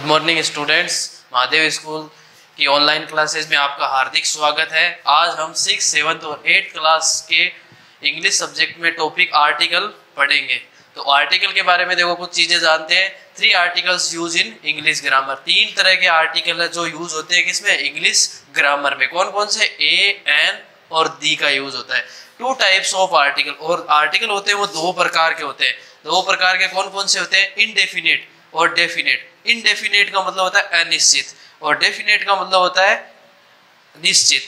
Good morning students, Mahadev school की online classes में आपका हार्दिक स्वागत है। आज हम 6, 7 और 8 क्लास के इंग्लिश सब्जेक्ट में टॉपिक आर्टिकल पढ़ेंगे। तो आर्टिकल के बारे में देखो कुछ चीजें जानते हैं। 3 articles use in English grammar. 3 तरह के आर्टिकल है जो यूज होते हैं किसमें, इंग्लिश ग्रामर में। कौन कौन से? ए, एन और दी का यूज होता है। 2 टाइप्स ऑफ आर्टिकल, और आर्टिकल होते हैं वो 2 प्रकार के होते हैं। 2 प्रकार के कौन कौन से होते हैं? इनडेफिनेट और डेफिनेट। इनडेफिनेट का मतलब होता है अनिश्चित और डेफिनेट का मतलब होता है निश्चित।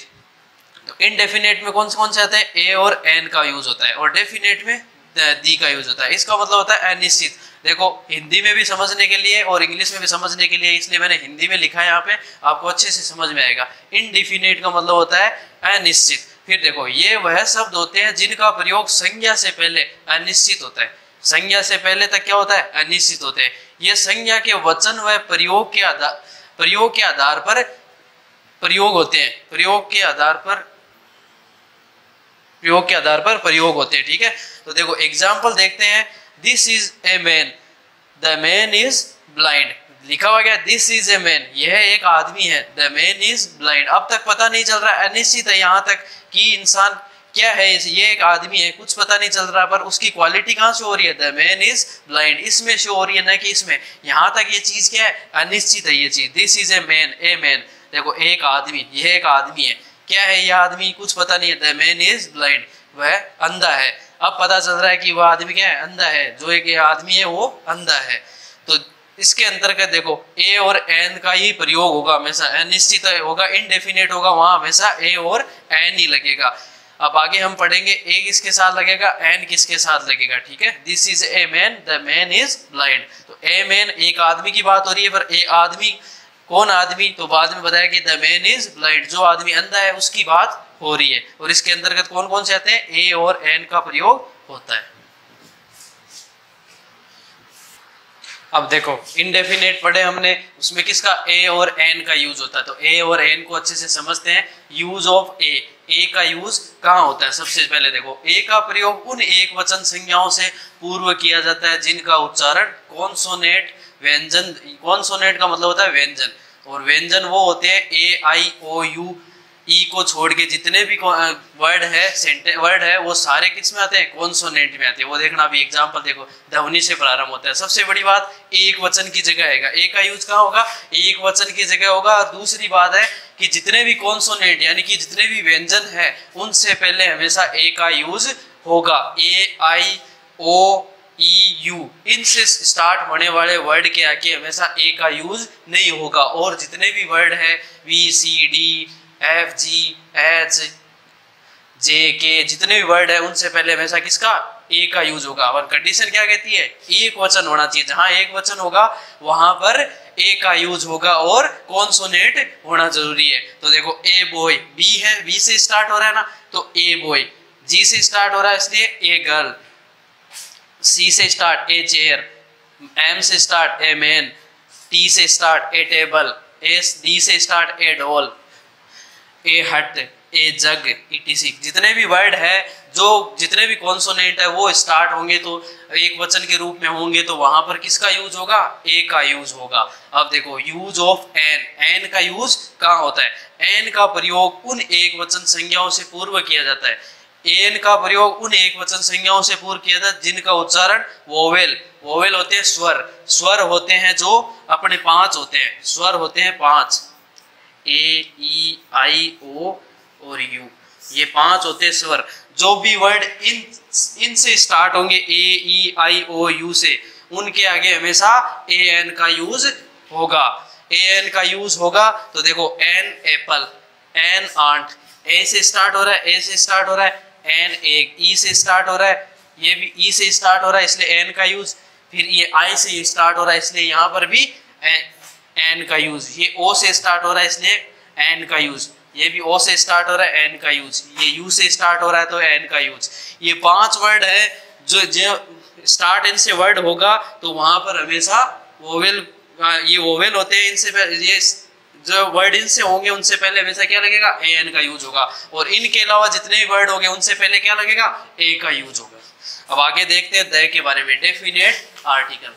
तो इनडेफिनेट में कौन से आते हैं? ए और एन का यूज होता है, और डेफिनेट में दी का यूज होता है। इसका मतलब होता है अनिश्चित। देखो हिंदी में भी समझने के लिए और इंग्लिश में भी समझने के लिए, इसलिए मैंने हिंदी में लिखा है यहाँ पे, आपको अच्छे से समझ में आएगा। इनडेफिनेट का मतलब होता है अनिश्चित। फिर देखो ये वह शब्द होते हैं जिनका प्रयोग संज्ञा से पहले अनिश्चित होता है। संज्ञा से पहले तक क्या होता है? अनिश्चित होते हैं। ये संज्ञा के वचन व प्रयोग के आधार पर प्रयोग होते हैं। प्रयोग के आधार पर प्रयोग होते हैं। ठीक है, तो देखो एग्जाम्पल देखते हैं। This is a man, the man is blind. लिखा हुआ गया दिस इज ए मैन, यह एक आदमी है। The man is blind. अब तक पता नहीं चल रहा, अनिश्चित है यहाँ तक कि इंसान क्या है, ये एक आदमी है, कुछ पता नहीं चल रहा, पर उसकी क्वालिटी कहाँ शो हो रही है? द मैन इज ब्लाइंड, इसमें शो हो रही है, ना कि इसमें। यहाँ तक ये चीज क्या है? अनिश्चित है ये चीज। This is a man, a man. देखो एक आदमी, यह एक आदमी है। क्या है ये आदमी? कुछ पता नहीं है। द मैन इज ब्लाइंड, वह अंधा है। अब पता चल रहा है कि वह आदमी क्या है? अंधा है। जो एक आदमी है वो अंधा है। तो इसके अंतर्गत देखो ए और एन का ही प्रयोग होगा हमेशा। अनिश्चित होगा, इनडेफिनेट होगा, वहां हमेशा ए और एन ही लगेगा। अब आगे हम पढ़ेंगे ए किसके साथ लगेगा, एन किसके साथ लगेगा। ठीक है, this is a man, the man is blind. तो ए मैन एक आदमी की बात हो रही है, पर ए आदमी कौन आदमी? तो बाद में बताया कि द मैन इज ब्लाइंड, जो आदमी अंधा है उसकी बात हो रही है। और इसके अंतर्गत कौन कौन से आते हैं? ए और एन का प्रयोग होता है। अब देखो इनडेफिनेट पढ़े हमने, उसमें किसका? ए और एन का यूज होता है। तो ए और एन को अच्छे से समझते हैं। यूज ऑफ ए, ए का यूज कहाँ होता है? सबसे पहले देखो ए का प्रयोग उन एक वचन संज्ञाओं से पूर्व किया जाता है जिनका उच्चारण कॉन्सोनेंट व्यंजन। कॉन्सोनेंट का मतलब होता है व्यंजन, और व्यंजन वो होते हैं ए, आई, ओ, यू, ई को छोड़ के जितने भी वर्ड है वो सारे किस में आते हैं? कॉन्सोनेंट में आते हैं। वो देखना अभी एग्जांपल देखो, ध्वनि से प्रारंभ होता है। सबसे बड़ी बात, एक वचन की जगह आएगा। ए का यूज कहाँ होगा? एक वचन की जगह होगा। और दूसरी बात है कि जितने भी कॉन्सोनेंट यानी कि जितने भी व्यंजन है उनसे पहले हमेशा ए का यूज होगा। ए, आई, ओ, ई, यू, इनसे स्टार्ट होने वाले वर्ड के आगे हमेशा ए का यूज नहीं होगा। और जितने भी वर्ड है V, C, D, F, G, H, J, K, जितने भी वर्ड है उनसे पहले हमेशा किसका? ए का यूज होगा। और कंडीशन क्या कहती है? एक वचन होना चाहिए। जहां एक वचन होगा वहां पर ए का यूज होगा और कॉन्सोनेंट होना जरूरी है। तो देखो ए बॉय, बी है, बी से स्टार्ट हो रहा है ना, तो ए बॉय। जी से स्टार्ट हो रहा है इसलिए ए गर्ल। सी से स्टार्ट ए चेयर। एम से स्टार्ट ए मैन। टी से start a table. S, D से start a doll, a hut, a jug, etc.. जितने भी वर्ड है, जो जितने भी कॉन्सोनेंट है वो स्टार्ट होंगे तो एक वचन के रूप में होंगे, तो वहां पर किसका यूज होगा? ए का यूज होगा। अब देखो यूज ऑफ एन, एन का यूज कहाँ होता है? एन का प्रयोग उन एक वचन संज्ञाओं से पूर्व किया जाता है। एन का प्रयोग उन एक वचन संज्ञाओं से पूर्व किया जाता है जिनका उच्चारण वोवेल, वोवेल होते हैं स्वर, स्वर होते हैं जो अपने 5 होते हैं। स्वर होते हैं 5, ए, ई, आई, ओ और यू, ये 5 होते हैं स्वर। जो भी वर्ड इनसे स्टार्ट होंगे, ए, ई, आई, ओ, यू से, उनके आगे हमेशा ए एन का यूज होगा। ए एन का यूज होगा। तो देखो एन एप्पल, एन आंट, ए से स्टार्ट हो रहा है, ए से स्टार्ट हो रहा है। एन एग, ई से स्टार्ट हो रहा है, ये भी ई से स्टार्ट हो रहा है इसलिए एन का यूज। फिर ये आई से स्टार्ट हो रहा है इसलिए यहाँ पर भी एन का यूज। ये ओ से स्टार्ट हो रहा है इसलिए एन का यूज। ये भी ओ से स्टार्ट हो रहा है, एन का यूज। ये यू से स्टार्ट हो रहा है तो एन का यूज। ये 5 वर्ड है जो स्टार्ट इनसे वर्ड होगा तो वहां पर हमेशा वोवेल, ये वोवेल होते हैं। इनसे ये जो वर्ड इनसे होंगे उनसे पहले हमेशा क्या लगेगा? ए एन का यूज होगा। और इनके अलावा जितने भी वर्ड होंगे उनसे पहले क्या लगेगा? ए का यूज होगा। अब आगे देखते हैं द के बारे में। Definite article.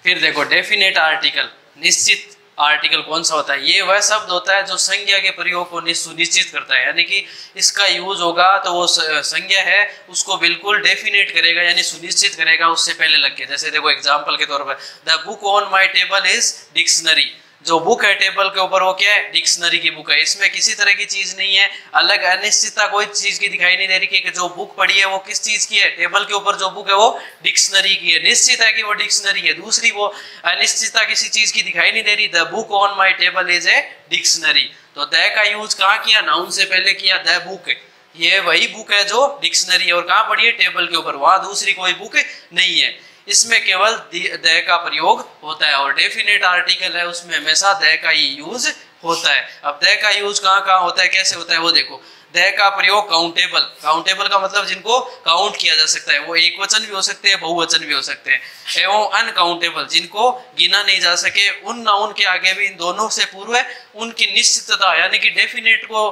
फिर देखो डेफिनेट आर्टिकल, निश्चित आर्टिकल कौन सा होता है? ये वह शब्द होता है जो संज्ञा के प्रयोग को सुनिश्चित करता है, यानी कि इसका यूज होगा तो वो संज्ञा है उसको बिल्कुल डेफिनेट करेगा, यानी सुनिश्चित करेगा उससे पहले लग के। जैसे देखो एग्जांपल के तौर पर, the book on my table is dictionary. जो बुक है टेबल के ऊपर वो क्या है? डिक्शनरी की बुक है। इसमें किसी तरह की चीज नहीं है, अलग अनिश्चितता कोई चीज की दिखाई नहीं दे रही कि जो बुक पढ़ी है वो किस चीज की है। टेबल के ऊपर जो बुक है वो डिक्शनरी की है, निश्चित है कि वो डिक्शनरी है। दूसरी वो अनिश्चितता किसी चीज की दिखाई नहीं दे रही, the book on my table is a dictionary. तो द का यूज कहाँ किया? नाउन से पहले किया, द बुक। ये वही बुक है जो डिक्शनरी है और कहाँ पढ़ी है? टेबल के ऊपर। वहां दूसरी कोई बुक नहीं है। इसमें केवल द का प्रयोग होता है और डेफिनेट आर्टिकल है उसमें हमेशा द का ही यूज होता है। अब द का यूज कहाँ कहाँ होता है, कैसे होता है वो देखो। द का प्रयोग काउंटेबल, काउंटेबल का मतलब जिनको काउंट किया जा सकता है, वो एक वचन भी हो सकते हैं, बहुवचन भी हो सकते हैं। एवं अनकाउंटेबल, जिनको गिना नहीं जा सके, उन नाउन के आगे भी इन दोनों से पूर्व है उनकी निश्चितता, यानी कि डेफिनेट को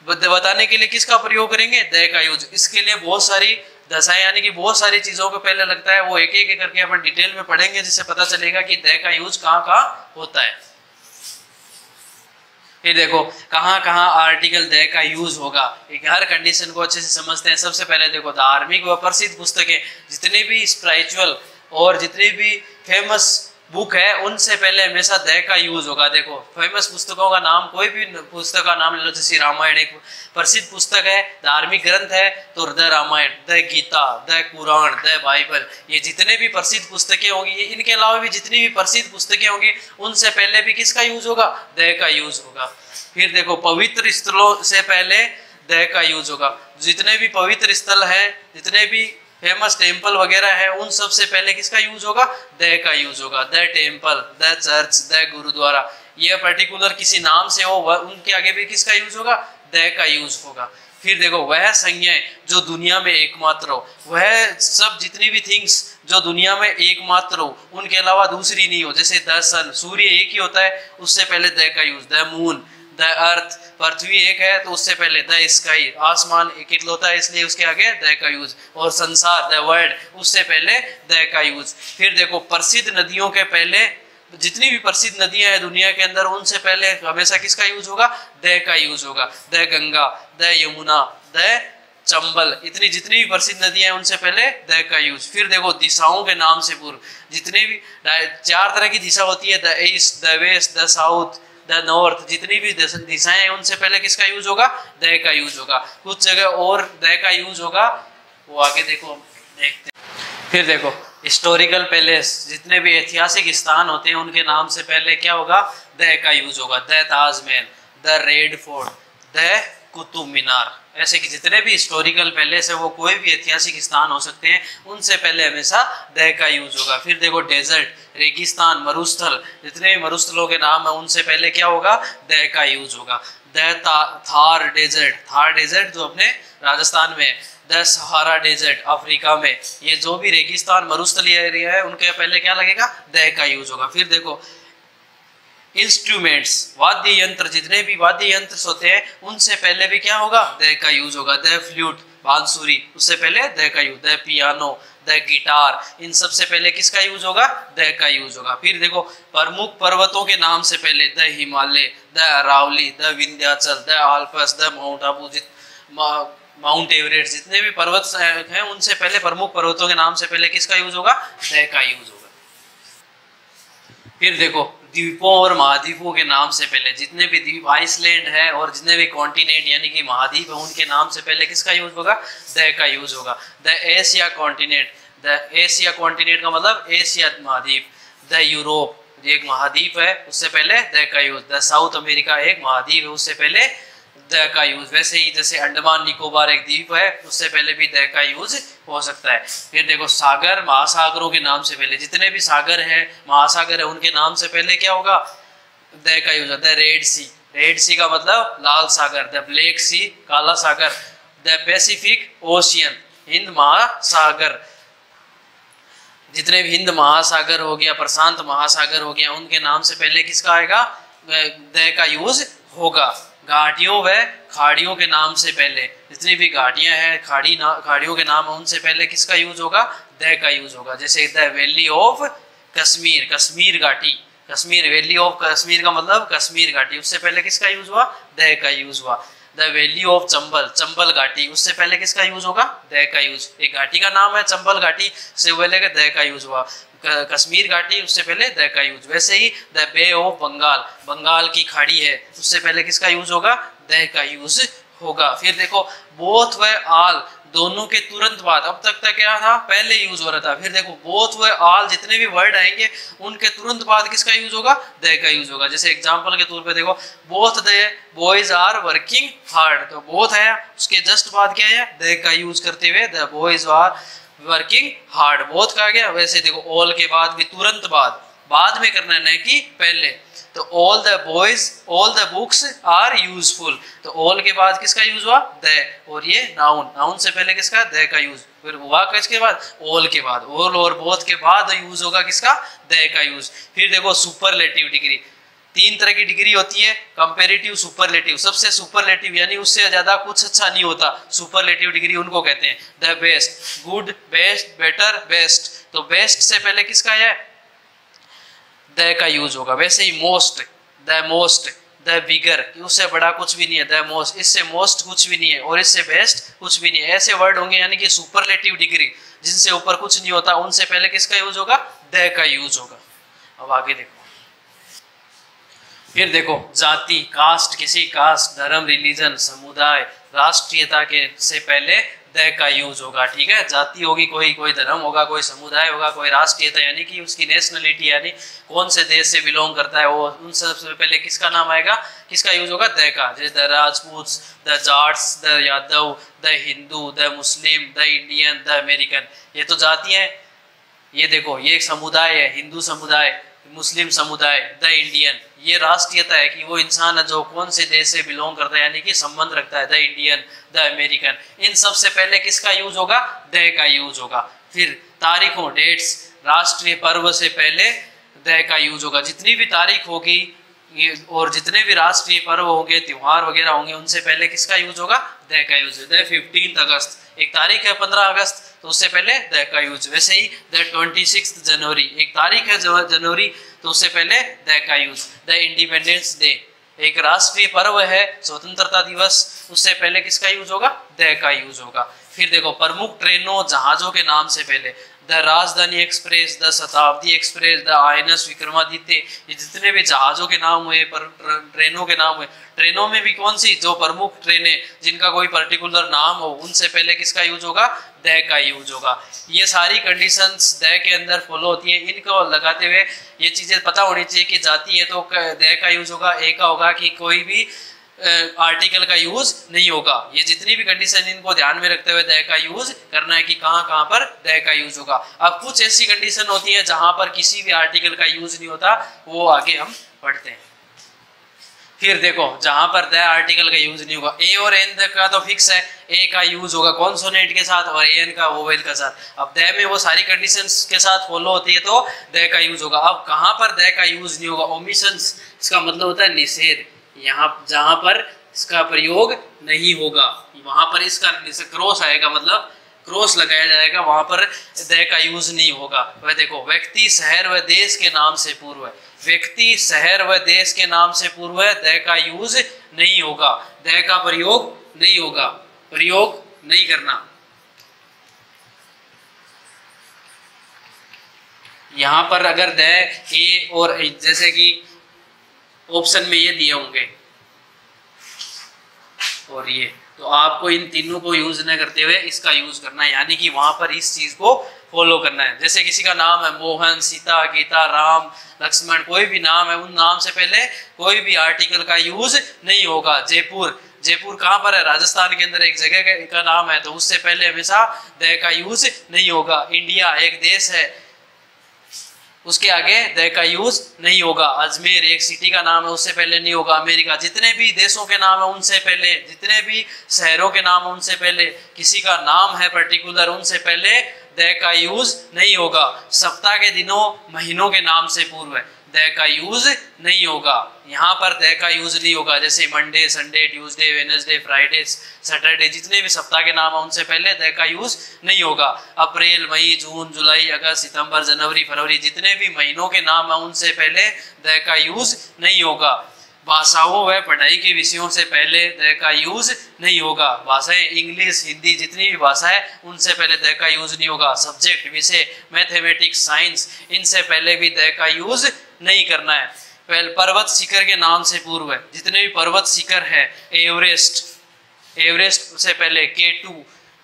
बताने के लिए किसका प्रयोग करेंगे? द का यूज। इसके लिए बहुत सारी दशाएं, यानी कि बहुत सारी चीजों को पहले लगता है, वो एक एक करके अपन डिटेल में पढ़ेंगे जिससे पता चलेगा कि द का यूज कहाँ कहाँ होता है। ये देखो कहाँ कहाँ आर्टिकल द का यूज होगा, एक हर कंडीशन को अच्छे से समझते हैं। सबसे पहले देखो धार्मिक व प्रसिद्ध पुस्तकें, जितनी भी स्पिरिचुअल और जितनी भी फेमस बुक है उनसे पहले हमेशा द का यूज होगा। देखो फेमस पुस्तकों का नाम, कोई भी पुस्तक का नाम ले लो, जैसे रामायण एक प्रसिद्ध पुस्तक है, धार्मिक ग्रंथ है तो the Ramayana, the Gita, the Quran, the Bible, ये जितने भी प्रसिद्ध पुस्तकें होंगी, इनके अलावा भी जितनी भी प्रसिद्ध पुस्तकें होंगी उनसे पहले भी किसका यूज होगा? द का यूज होगा। फिर देखो पवित्र स्थलों से पहले द का यूज होगा। जितने भी पवित्र स्थल है, जितने भी फेमस टेम्पल वगैरह है, उन सब से पहले किसका यूज होगा? द का यूज होगा। The temple, the church, the gurudwara, ये पर्टिकुलर किसी नाम से हो उनके आगे भी किसका यूज होगा? द का यूज होगा। फिर देखो वह संज्ञाएं जो दुनिया में एकमात्र हो, वह सब जितनी भी थिंग्स जो दुनिया में एकमात्र हो, उनके अलावा दूसरी नहीं हो, जैसे द सन, सूर्य एक ही होता है, उससे पहले द का use. The moon, the earth, पृथ्वी एक है तो उससे पहले द स्काई, आसमान एक इकलौता है इसलिए उसके आगे द का यूज। और संसार, द वर्ल्ड, उससे पहले द का यूज। फिर देखो प्रसिद्ध नदियों के पहले, जितनी भी प्रसिद्ध नदियां हैं दुनिया के अंदर, उनसे पहले हमेशा किसका यूज होगा? द का यूज होगा। The Ganga, the Yamuna, the Chambal, इतनी जितनी भी प्रसिद्ध नदियां हैं उनसे पहले द का यूज। फिर देखो दिशाओं के नाम से पूर्व, जितने भी 4 तरह की दिशा होती है, the east, the west, the south, the north, जितनी भी दिशाएं हैं उनसे पहले किसका यूज होगा? द का यूज होगा। कुछ जगह और द का यूज होगा, वो आगे देखो देखते हैं। फिर देखो हिस्टोरिकल पैलेस, जितने भी ऐतिहासिक स्थान होते हैं उनके नाम से पहले क्या होगा? द का यूज होगा। The Taj Mahal, the Red Fort, the Qutub Minar, ऐसे कि जितने भी हिस्टोरिकल पैलेस है वो कोई भी ऐतिहासिक स्थान हो सकते हैं, उनसे पहले हमेशा द का यूज होगा। फिर देखो डेजर्ट, रेगिस्तान, मरुस्थल, जितने भी मरुस्थलों के नाम है उनसे पहले क्या होगा? द का यूज होगा। The Thar desert, Thar desert जो अपने राजस्थान में, द सहारा डेजर्ट अफ्रीका में, ये जो भी रेगिस्तान मरुस्थलीय एरिया है उनके पहले क्या लगेगा? द का यूज होगा। फिर देखो इंस्ट्रूमेंट्स, वाद्य यंत्र, जितने भी वाद्य यंत्र होते हैं उनसे पहले भी क्या होगा? द का यूज होगा। द फ्लूट, बांसुरी, उससे पहले द का use. The piano, the guitar, इन सब से पहले किसका यूज होगा? द का यूज होगा। फिर देखो प्रमुख पर्वतों के नाम से पहले the Himalaya, the Aravalli, the Vindhyachal, the Alps, the Mount Abu, Mount Everest, जितने भी पर्वत हैं उनसे पहले, प्रमुख पर्वतों के नाम से पहले किसका यूज होगा? द का यूज होगा। फिर देखो द्वीपों और महाद्वीपों के नाम से पहले, जितने भी द्वीप, आइसलैंड है और जितने भी कॉन्टिनेंट यानी कि महाद्वीप है, उनके नाम से पहले किसका यूज होगा? द का यूज होगा। The Asia continent, the Asia continent का मतलब एशिया महाद्वीप। द यूरोप, एक महाद्वीप है, उससे पहले द का यूज। द साउथ अमेरिका एक महाद्वीप है, उससे पहले द का यूज। वैसे ही जैसे अंडमान निकोबार एक द्वीप है, उससे पहले भी द का यूज हो सकता है। फिर देखो सागर, महासागरों के नाम से पहले, जितने भी सागर है, महासागर है, उनके नाम से पहले क्या होगा? द का यूज होता है। रेड सी, रेड सी का मतलब लाल सागर। द ब्लैक सी, काला सागर। द पैसिफिक ओशियन, हिंद महासागर, जितने भी हिंद महासागर हो गया, प्रशांत महासागर हो गया, उनके नाम से पहले किसका आएगा? द का यूज होगा। घाटियों व खाड़ियों के नाम से पहले, जितनी भी घाटियां हैं, खाड़ियों के नाम है, उनसे पहले किसका यूज होगा? द का यूज होगा। जैसे the valley of Kashmir, Kashmir घाटी, कश्मीर, वैली ऑफ कश्मीर का मतलब कश्मीर घाटी, उससे पहले किसका यूज हुआ? द का यूज हुआ। The valley of Chambal, Chambal घाटी, उससे पहले किसका यूज होगा? द का यूज। एक घाटी का नाम है चंबल घाटी, उससे पहले द का यूज हुआ। कश्मीर घाटी, उससे पहले द का यूज। वैसे ही the Bay of Bengal, Bengal की खाड़ी है, उससे पहले किसका यूज होगा? द का यूज होगा। फिर देखो बोथ व आल, दोनों के तुरंत बाद, अब तक क्या था? पहले यूज हो रहा था। फिर देखो बोथ व आल, जितने भी वर्ड आएंगे उनके तुरंत बाद किसका यूज होगा? द का यूज होगा। जैसे एग्जांपल के तौर पे देखो both the boys are working hard, तो बोथ है, उसके जस्ट बाद क्या है? द का यूज करते हुए the boys are working hard, both का गया। वैसे देखो ऑल के बाद भी तुरंत बाद में करना है, नहीं कि पहले। तो all the boys, all the books are useful, तो ऑल के बाद किसका यूज हुआ? द, और ये नाउन, नाउन से पहले किसका? द का यूज। फिर हुआ किसके बाद? ऑल के बाद। ऑल और बोथ के बाद यूज होगा किसका? द का यूज। फिर देखो सुपरलेटिव डिग्री, तीन तरह की डिग्री होती है, कंपैरेटिव, सुपरलेटिव। सबसे सुपरलेटिव यानी उससे ज्यादा कुछ अच्छा नहीं होता, सुपरलेटिव डिग्री उनको कहते हैं। The best, good, best, better, best, तो बेस्ट से पहले किसका है? द का यूज होगा। वैसे ही most, the most, the bigger, उससे बड़ा कुछ भी नहीं है, द मोस्ट, इससे मोस्ट कुछ भी नहीं है, और इससे बेस्ट कुछ भी नहीं है। ऐसे वर्ड होंगे यानी कि सुपरलेटिव डिग्री, जिनसे ऊपर कुछ नहीं होता, उनसे पहले किसका यूज होगा? द का यूज होगा। अब आगे देखो, फिर देखो जाति, कास्ट, किसी कास्ट, धर्म, रिलीजन, समुदाय, राष्ट्रीयता के से पहले द का यूज होगा। ठीक है, जाति होगी कोई धर्म होगा, कोई समुदाय होगा, कोई राष्ट्रीयता यानी कि उसकी नेशनलिटी यानी कौन से देश से बिलोंग करता है, वो उन सबसे पहले किसका नाम आएगा? किसका यूज होगा? द का। जैसे the Rajput, the Jats, the Yadav, the Hindu, the Muslim, the Indian, the American, ये तो जातियां हैं। ये देखो ये एक समुदाय है, हिंदू समुदाय, मुस्लिम समुदाय, द इंडियन, ये राष्ट्रीयता है कि वो इंसान है जो कौन से देश से बिलोंग करता है यानी कि संबंध रखता है, द इंडियन, द अमेरिकन। इन सब से पहले किसका यूज होगा? द का यूज होगा। फिर तारीखों, डेट्स, राष्ट्रीय पर्व से पहले द का यूज होगा। जितनी भी तारीख होगी और जितने भी राष्ट्रीय पर्व होंगे, त्योहार वगैरह होंगे, उनसे पहले किसका यूज होगा? द का यूज। द 15 अगस्त, एक तारीख है 15 अगस्त, तो उससे पहले द का यूज। वैसे ही द 26 जनवरी, एक तारीख है जनवरी, तो उससे पहले द का यूज। द इंडिपेंडेंस डे, एक राष्ट्रीय पर्व है, स्वतंत्रता दिवस, उससे पहले किसका यूज होगा? द का यूज होगा। फिर देखो प्रमुख ट्रेनों, जहाजों के नाम से पहले द राजधानी एक्सप्रेस, द शताब्दी एक्सप्रेस, द आईएनएस विक्रमादित्य, ये जितने भी जहाजों के नाम हुए, पर ट्रेनों के नाम हुए, ट्रेनों में भी कौन सी? जो प्रमुख ट्रेनें जिनका कोई पर्टिकुलर नाम हो, उनसे पहले किसका यूज होगा? द का यूज होगा। ये सारी कंडीशंस द के अंदर फॉलो होती है। इनको लगाते हुए ये चीजें पता होनी चाहिए कि जाति है तो द का यूज होगा, ए का होगा कि कोई भी आर्टिकल का यूज नहीं होगा। ये जितनी भी कंडीशन, इनको ध्यान में रखते हुए द का यूज करना है कि कहाँ पर द का यूज होगा। अब कुछ ऐसी कंडीशन होती है जहां पर किसी भी आर्टिकल का यूज नहीं होता, वो आगे हम पढ़ते हैं। फिर देखो जहां पर द आर्टिकल का यूज नहीं होगा, ए और एन का तो फिक्स है, ए का यूज होगा कॉन्सोनेंट के साथ और एन का वोवेल के साथ। अब द में वो सारी कंडीशंस के साथ फॉलो होती है तो द का यूज होगा। अब कहां पर द का यूज नहीं होगा? ओमिशंस, इसका मतलब होता है निषेध। यहाँ जहां पर इसका प्रयोग नहीं होगा, वहां पर इसका क्रॉस आएगा, मतलब क्रॉस लगाया जाएगा, वहां पर द का यूज नहीं होगा। वह देखो व्यक्ति, शहर व देश के नाम से पूर्व है, व्यक्ति, शहर व देश के नाम से पूर्व है, द का यूज नहीं होगा, द का प्रयोग नहीं होगा, प्रयोग नहीं करना। यहां पर अगर द, ए और जैसे कि ऑप्शन में ये दिए होंगे और ये, तो आपको इन तीनों को यूज न करते हुए इसका यूज करना है, यानी कि वहां पर इस चीज को फॉलो करना है। जैसे किसी का नाम है मोहन, सीता, गीता, राम, लक्ष्मण, कोई भी नाम है, उन नाम से पहले कोई भी आर्टिकल का यूज नहीं होगा। जयपुर, जयपुर कहाँ पर है? राजस्थान के अंदर एक जगह का नाम है, तो उससे पहले हमेशा द का यूज नहीं होगा। इंडिया एक देश है, उसके आगे द का यूज नहीं होगा। अजमेर एक सिटी का नाम है, उससे पहले नहीं होगा। अमेरिका, जितने भी देशों के नाम है उनसे पहले, जितने भी शहरों के नाम है उनसे पहले, किसी का नाम है पर्टिकुलर, उनसे पहले द का यूज नहीं होगा। सप्ताह के दिनों, महीनों के नाम से पूर्व है, द का यूज नहीं होगा। यहाँ पर द का यूज नहीं होगा। जैसे Monday, Sunday, Tuesday, Wednesday, Friday, Saturday, जितने भी सप्ताह के नाम है उनसे पहले द का यूज नहीं होगा। अप्रैल, मई, जून, जुलाई, अगस्त, सितंबर, जनवरी, फरवरी, जितने भी महीनों के नाम है उनसे पहले द का यूज नहीं होगा। भाषाओं व पढ़ाई के विषयों से पहले द का यूज नहीं होगा। भाषाएं इंग्लिश, हिंदी, जितनी भी भाषा है उनसे पहले द का यूज नहीं होगा। सब्जेक्ट, विषय, मैथमेटिक्स, साइंस, इनसे पहले भी द का यूज नहीं करना है। पहले पर्वत शिखर के नाम से पूर्व है, जितने भी पर्वत शिखर है, एवरेस्ट, एवरेस्ट से पहले K2,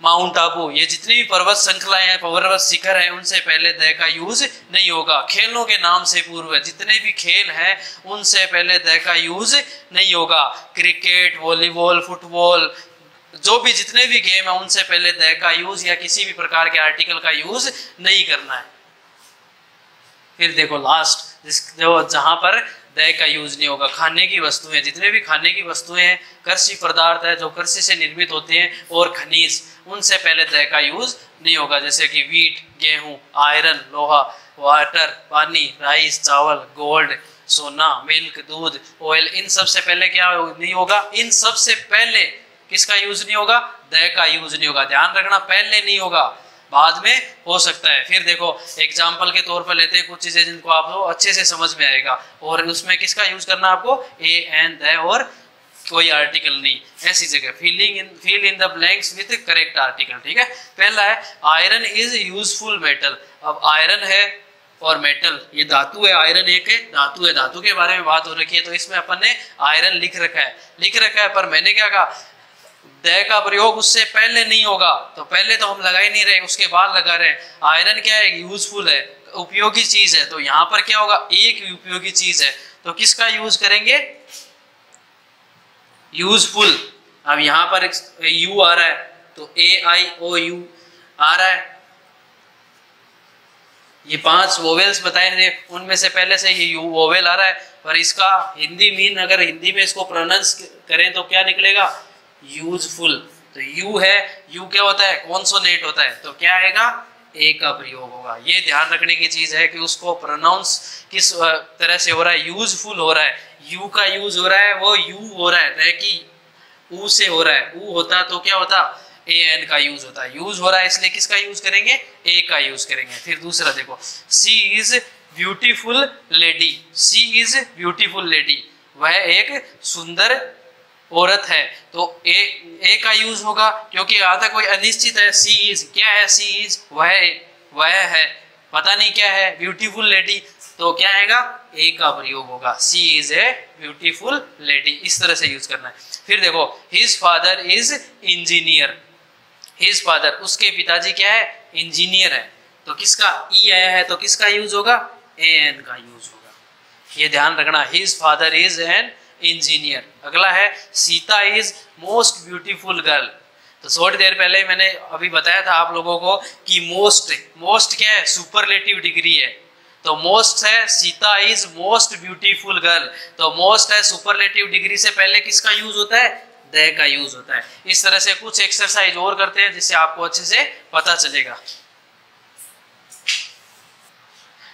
माउंट आबू, ये जितनी भी पर्वत श्रृंखलाएं हैं, पर्वत शिखर है, उनसे पहले द का यूज नहीं होगा। खेलों के नाम से पूर्व है, जितने भी खेल हैं उनसे पहले द का यूज नहीं होगा। क्रिकेट, वॉलीबॉल, फुटबॉल, जो भी जितने भी गेम है उनसे पहले द का यूज या किसी भी प्रकार के आर्टिकल का यूज नहीं करना है। फिर देखो लास्ट, जो जहां पर द का यूज नहीं होगा, खाने की वस्तुएं, जितने भी खाने की वस्तुएं हैं, कृषि पदार्थ है जो कृषि से निर्मित होते हैं, और खनिज, उनसे पहले द का यूज नहीं होगा। जैसे कि वीट, गेहूं, आयरन, लोहा, वाटर, पानी, राइस, चावल, गोल्ड, सोना, मिल्क, दूध, ऑयल, इन सब से पहले क्या नहीं होगा? इन सब से पहले किसका यूज नहीं होगा? द का यूज नहीं होगा। ध्यान रखना, पहले नहीं होगा, बाद में हो सकता है। फिर देखो एग्जाम्पल के तौर पर लेते हैं कुछ चीजें जिनको आपको अच्छे से समझ में आएगा, और उसमें किसका यूज करना आपको? ए, एन, द, और कोई आर्टिकल नहीं, ऐसी जगह fill in the blanks with correct article. ठीक है, पहला है आयरन इज यूजफुल मेटल। अब आयरन है और मेटल, ये धातु है, आयरन एक है धातु है, धातु के बारे में बात हो रखी है, तो इसमें अपन ने आयरन लिख रखा है, पर मैंने क्या कहा? द का प्रयोग उससे पहले नहीं होगा, तो पहले तो हम लगा ही नहीं रहे, उसके बाद लगा रहे हैं। आयरन क्या है? यूजफुल है, उपयोगी चीज है, तो यहाँ पर क्या होगा? एक उपयोगी चीज है, तो किसका यूज करेंगे? यूजफुल। अब यहाँ पर यू आ रहा है, तो AIOU आ रहा है, ये 5 वोवेल्स बताए थे, उनमें से पहले से ये यू वोवेल आ रहा है, पर इसका हिंदी मीन अगर हिंदी में इसको प्रोनाउंस करें तो क्या निकलेगा? यूजफुल। तो यू है, यू क्या होता है? कॉन्सोनेंट होता है, तो क्या आएगा? ए का प्रयोग होगा। ये ध्यान रखने की चीज है कि उसको प्रोनाउंस किस तरह से हो रहा है? यूजफुल हो रहा है, यू का यूज हो रहा है, वो यू हो रहा है, न कि ऊ से हो रहा है। ऊ होता तो क्या होता? AN का यूज होता है। यूज हो रहा है इसलिए किसका यूज करेंगे? ए का यूज करेंगे। फिर दूसरा देखो, she is beautiful lady. She is beautiful lady, वह एक सुंदर औरत है, तो ए का यूज होगा, क्योंकि यहाँ तक कोई अनिश्चित है। सी इज क्या है? सी इज वह है, पता नहीं क्या है, ब्यूटीफुल लेडी, तो क्या आएगा? ए का प्रयोग होगा। सी इज ए ब्यूटीफुल लेडी, इस तरह से यूज करना है। फिर देखो, his father is engineer. His father, उसके पिताजी क्या है? इंजीनियर है, तो किसका ई आया है, तो किसका यूज होगा? AN का यूज होगा। ये ध्यान रखना, his father is an engineer. अगला है Sita is most beautiful girl. तो थोड़ी देर पहले मैंने अभी बताया था आप लोगों को कि मोस्ट क्या है? सुपरलेटिव डिग्री है, तो मोस्ट है Sita is most beautiful girl, तो मोस्ट है सुपरलेटिव डिग्री से पहले किसका यूज होता है? द का यूज होता है। इस तरह से कुछ एक्सरसाइज और करते हैं जिससे आपको अच्छे से पता चलेगा।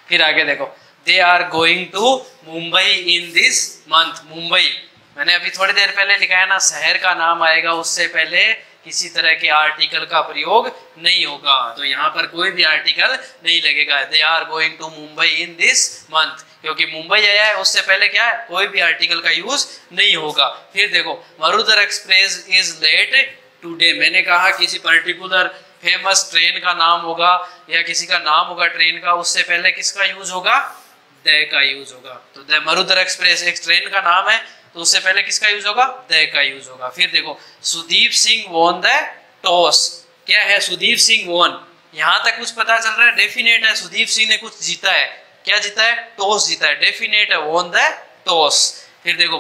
फिर आगे देखो, they are going to Mumbai in this month. Mumbai, मैंने अभी थोड़ी देर पहले लिखा है ना, शहर का नाम आएगा, उससे पहले किसी तरह के आर्टिकल का प्रयोग नहीं होगा, तो यहाँ पर कोई भी आर्टिकल नहीं लगेगा। They are going to Mumbai in this month, क्योंकि मुंबई आया है, उससे पहले क्या है? कोई भी आर्टिकल का यूज नहीं होगा। फिर देखो, Marudhar Express is late today. मैंने कहा किसी पर्टिकुलर फेमस ट्रेन का नाम होगा या किसी का नाम होगा ट्रेन का, उससे पहले किसका यूज होगा? द का यूज होगा। तो द मरुधर एक्सप्रेस एक ट्रेन का नाम है, तो उससे पहले किसका यूज होगा? द का यूज होगा। फिर देखो, Sudeep Singh won the toss. क्या है? सुदीप सिंह वॉन, यहाँ तक कुछ पता चल रहा है? डेफिनेट है, सुदीप सिंह ने कुछ जीता है। क्या जीता है? टॉस जीता है, डेफिनेट है, वॉन द टॉस। फिर देखो,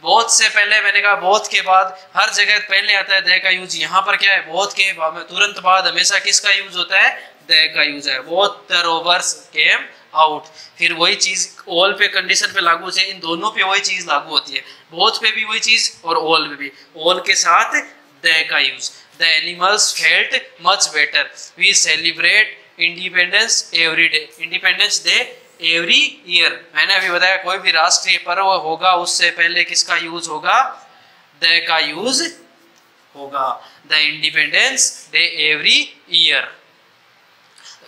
बोथ से पहले मैंने कहा बोथ के बाद हर जगह पहले आता है द का यूज। यहाँ पर क्या है? बोथ के तुरंत बाद हमेशा किसका यूज होता है? द का यूज है। Both the rovers came out. फिर वही चीज ऑल पे कंडीशन पे लागू होती है, इन दोनों पे वही चीज लागू होती है, बोथ पे भी वही चीज और ऑल पे भी। ऑल के साथ द का use. The animals felt much better, we celebrate independence every day. Independence day every year. मैंने अभी बताया कोई भी राष्ट्रीय पर्व होगा उससे पहले किसका यूज होगा, द का यूज होगा, the independence day every year.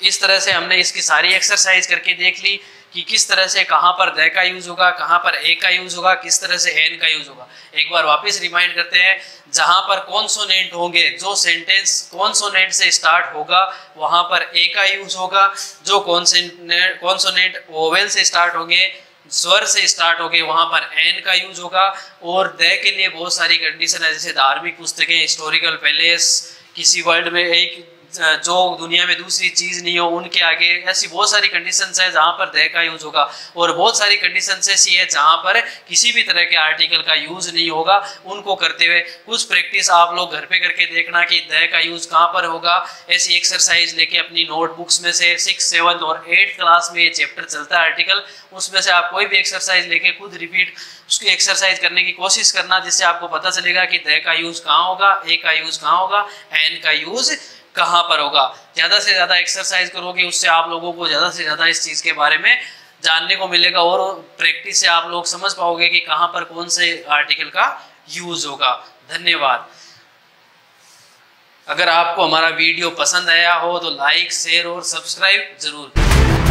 इस तरह से हमने इसकी सारी एक्सरसाइज करके देख ली कि किस तरह से कहां पर द का यूज होगा, कहां पर ए का यूज होगा, किस तरह से एन का यूज होगा। एक बार वापस रिमाइंड करते हैं, जहां पर कॉन्सोनेंट होंगे, जो सेंटेंस कॉन्सोनेंट से स्टार्ट होगा वहां पर ए का यूज होगा, जो कॉन्सोनेंट वोवेल से स्टार्ट होंगे, स्वर से स्टार्ट होंगे, वहां पर एन का यूज होगा। और द के लिए बहुत सारी कंडीशन है, जैसे धार्मिक पुस्तकें, हिस्टोरिकल पैलेस, किसी वर्ल्ड में एक जो दुनिया में दूसरी चीज नहीं हो उनके आगे, ऐसी बहुत सारी कंडीशंस है जहां पर द का यूज होगा। और बहुत सारी कंडीशंस ऐसी है जहां पर किसी भी तरह के आर्टिकल का यूज नहीं होगा। उनको करते हुए कुछ प्रैक्टिस आप लोग घर पे करके देखना कि द का यूज कहां पर होगा। ऐसी एक्सरसाइज लेके अपनी नोटबुक्स में से 6, 7 और 8 क्लास में ये चैप्टर चलता है आर्टिकल, उसमें से आप कोई भी एक्सरसाइज लेके खुद रिपीट उसकी एक्सरसाइज करने की कोशिश करना, जिससे आपको पता चलेगा कि द का यूज कहां होगा, ए का यूज कहां होगा, एन का यूज कहां पर होगा। ज्यादा से ज्यादा एक्सरसाइज करोगे उससे आप लोगों को ज्यादा से ज्यादा इस चीज के बारे में जानने को मिलेगा और प्रैक्टिस से आप लोग समझ पाओगे कि कहां पर कौन से आर्टिकल का यूज होगा। धन्यवाद। अगर आपको हमारा वीडियो पसंद आया हो तो लाइक, शेयर और सब्सक्राइब जरूर करें।